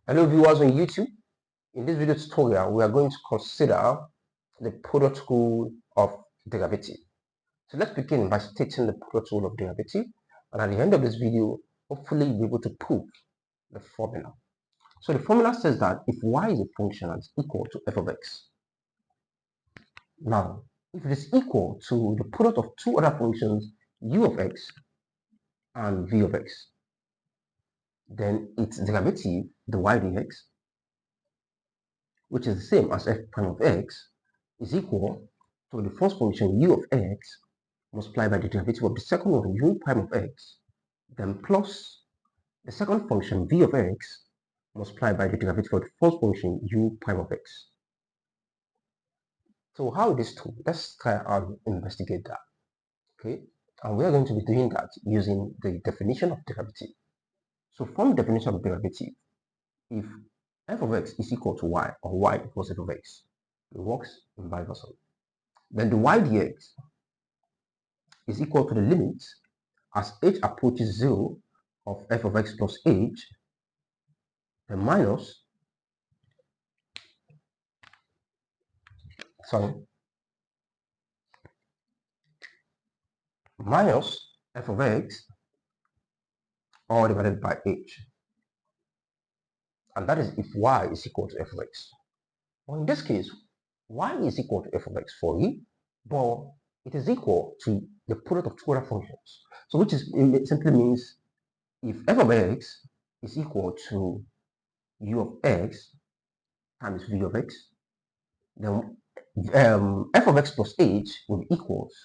Hello viewers on YouTube. In this video tutorial, we are going to consider the product rule of derivative. So let's begin by stating the product rule of derivative, and at the end of this video, hopefully you'll be able to prove the formula. So the formula says that if y is a function and is equal to f of x. Now, if it is equal to the product of two other functions, u of x and v of x, then its derivative, the y dx, which is the same as f prime of x, is equal to the first function u of x multiplied by the derivative of the second one u prime of x, then plus the second function v of x multiplied by the derivative of the first function u prime of x. So how is this true? Let's try and investigate that. Okay, and we are going to be doing that using the definition of derivative. So from the definition of derivative, if f of x is equal to y or y equals f of x, it works in vice versa. Then the y dx is equal to the limit as h approaches 0 of f of x plus h, then minus f of x all divided by h, and that is if y is equal to f of x. Well, in this case, y is equal to f of x for e, but it is equal to the product of two other functions. So which is, it simply means if f of x is equal to u of x times v of x, then f of x plus h will be equals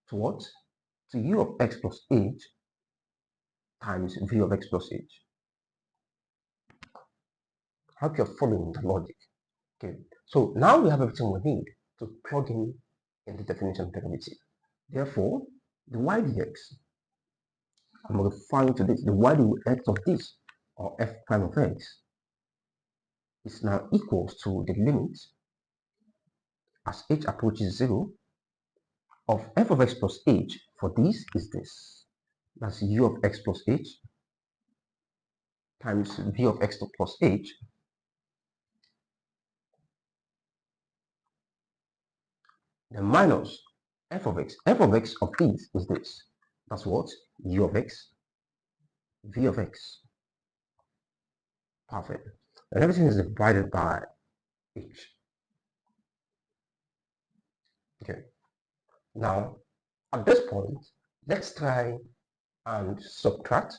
to what? To u of x plus h times v of x plus h. I hope you're following the logic. Okay, so now we have everything we need to plug in the definition of derivative. Therefore, the y dx, I'm referring to this, the y dx of this, or f prime of x, is now equals to the limit as h approaches 0 of f of x plus h. For this is this. That's u of x plus h times v of x plus h then minus f of x. F of x of this is this. That's what? U of x, v of x. Perfect. And everything is divided by h. Okay. Now, at this point, let's try and subtract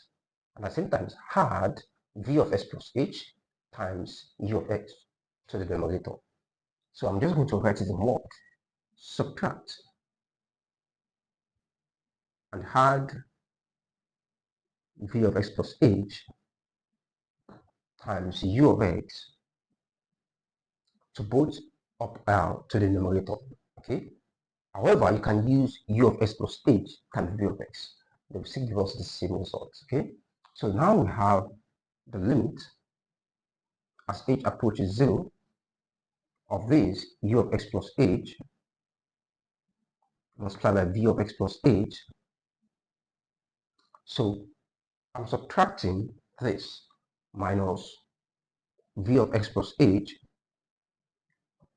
and at the same time add v of x plus h times u of x to the denominator. So I'm just going to write it in what? Subtract and add v of x plus h times u of x to both up to the numerator. Okay. However, you can use u of x plus h times v of x. They will still give us the same results. Okay. So now we have the limit as h approaches 0 of this u of x plus h multiplied by v of x plus h. So I'm subtracting this minus v of x plus h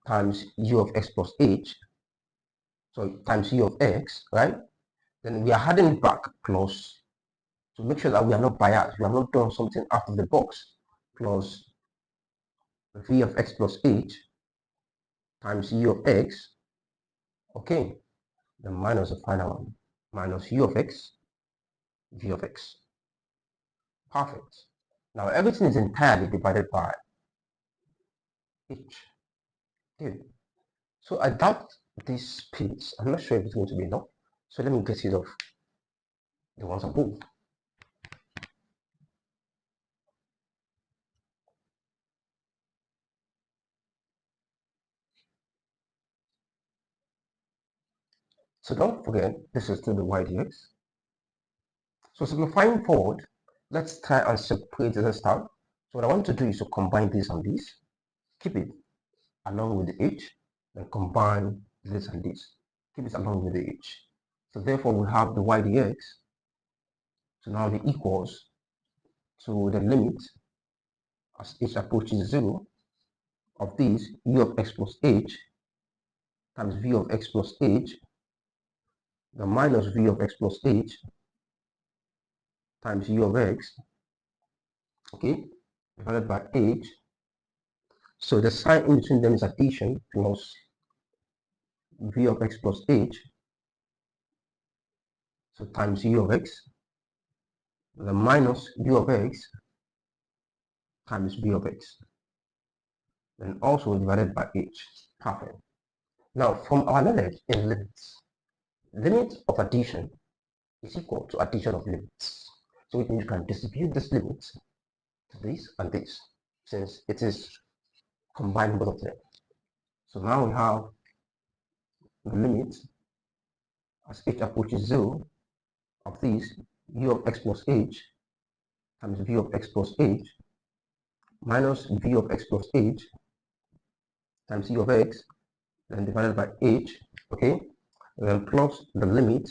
times u of x plus h, so times u of x, right? Then we are adding it back plus to make sure that we are not biased, we are not doing something out of the box, plus v of x plus h times u of x, okay, then minus the final one, minus u of x, v of x. Perfect. Now everything is entirely divided by h. Okay. So I doubt this space, I'm not sure if it's going to be enough. So let me get rid of the ones above. So don't forget, this is still the y dx. So simplifying forward, let's try and separate this out. So what I want to do is to combine this and this, keep it along with the h, then combine this and this, keep it along with the h. So therefore we have the y dx to now be equals So the limit as h approaches 0 of this u of x plus h times v of x plus h, the minus v of x plus h times u of x, okay, divided by h. So the sign in between them is addition plus v of x plus h, so times u of x, the minus u of x times v of x, and also divided by h. Perfect. Now, from our knowledge in limits, limit of addition is equal to addition of limits. So it means you can distribute this limit to this and this, since it is combined both of them. So now we have the limit as h approaches 0 of this u of x plus h times v of x plus h minus v of x plus h times u of x, then divided by h, okay, then plus the limit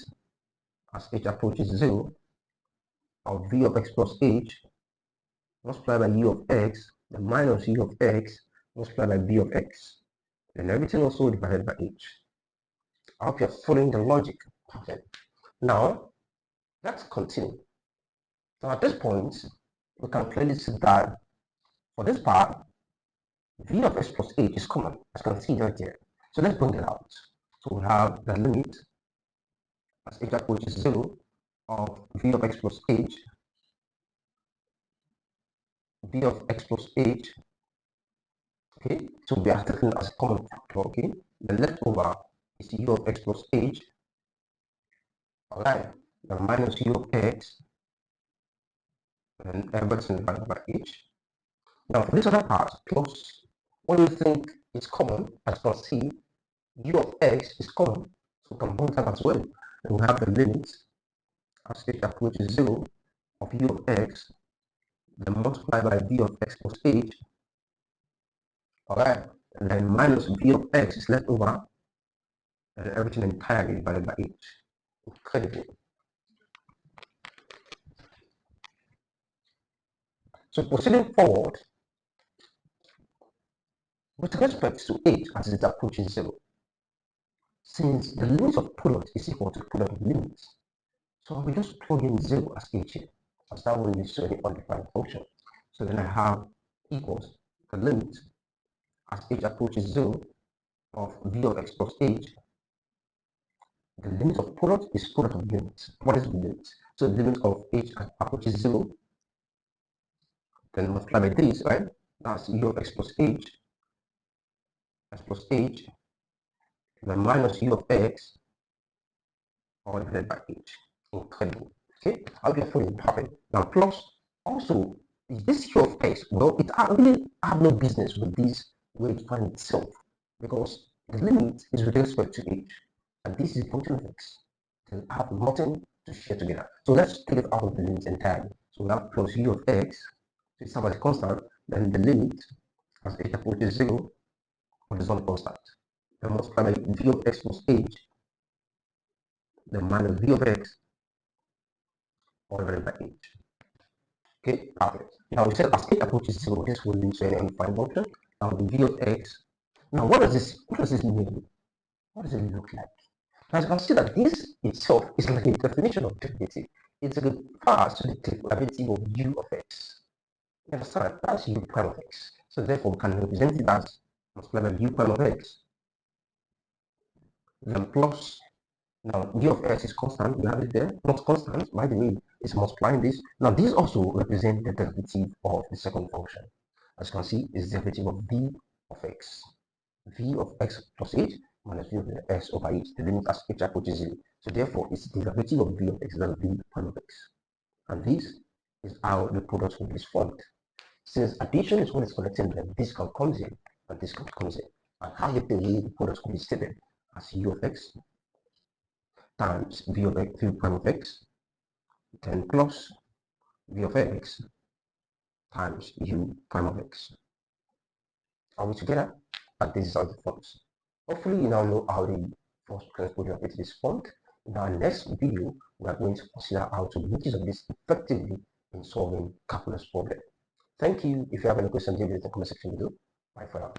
as h approaches 0 of v of x plus h multiplied by u of x, then minus u of x multiplied by v of x, and everything also divided by h. I hope you're following the logic. Perfect. Now, let's continue. So at this point, we can clearly see that for this part, v of x plus h is common, as you can see right there. So let's bring it out. So we have the limit as h approaches 0 of v of x plus h, v of x plus h, okay, so we are taking as a common factor, okay, the leftover is u of x plus h, alright, the minus u of x, and everything divided by h. Now for this other part, plus, what do you think is common? As you can see, u of x is common, so we can bring that as well. And we have the limit as h approaches 0 of u of x, then multiplied by v of x plus h, alright, and then minus v of x is left over, and everything entirely divided by h. Incredible. So proceeding forward, with respect to h as it approaches 0, since the limit of product is equal to product of limits, so we just plug in 0 as h here, as that one is any undefined function. So then I have equals the limit as h approaches 0 of v of x plus h. The limit of product is product of limits. What is the limit? So the limit of h approaches 0, then multiply by this, right? That's u of x plus h, then minus u of x, all divided by h. Incredible. Okay, I'll be following perfect. Now plus also this u of x, well, it really have no business with this way it finds itself, because the limit is with respect to h, and this is a function of x. They have nothing to share together. So let's take it out of the limit entirely. So we have plus u of x, so it's as a constant, then the limit as h approaches 0 of this one constant. Then multiply by v of x plus h, then minus v of x, all divided by h. Okay, perfect. Now we said as h approaches 0, this will lead to an undefined function. Now the v of x. Now what does this mean? What does it look like? Now you can see that this itself is like a definition of derivative. It's a fast derivative of u of x. You understand? That's u prime of x. So therefore we can represent it as multiply by u prime of x, then plus, now u of x is constant, we have it there, not constant, by the way, it's multiplying this. Now this also represents the derivative of the second function. As you can see, it's the derivative of v of x. V of x plus h minus v of x over h, the limit as h approaches 0. So therefore, it's the derivative of v of x, that v prime of x. And this is how the product will be formed. Since addition is when it's connecting them, this comes in and this comes in. And how you believe the product will be stated as u of x times v of x, v prime of x, then plus v of x times u prime of x. Are we together? And this is how it forms. Hopefully you now know how the first transport derivative is formed. In our next video, we are going to consider how to make use of this effectively in solving calculus problem. Thank you. If you have any questions, leave it in the comment section below. Bye for now.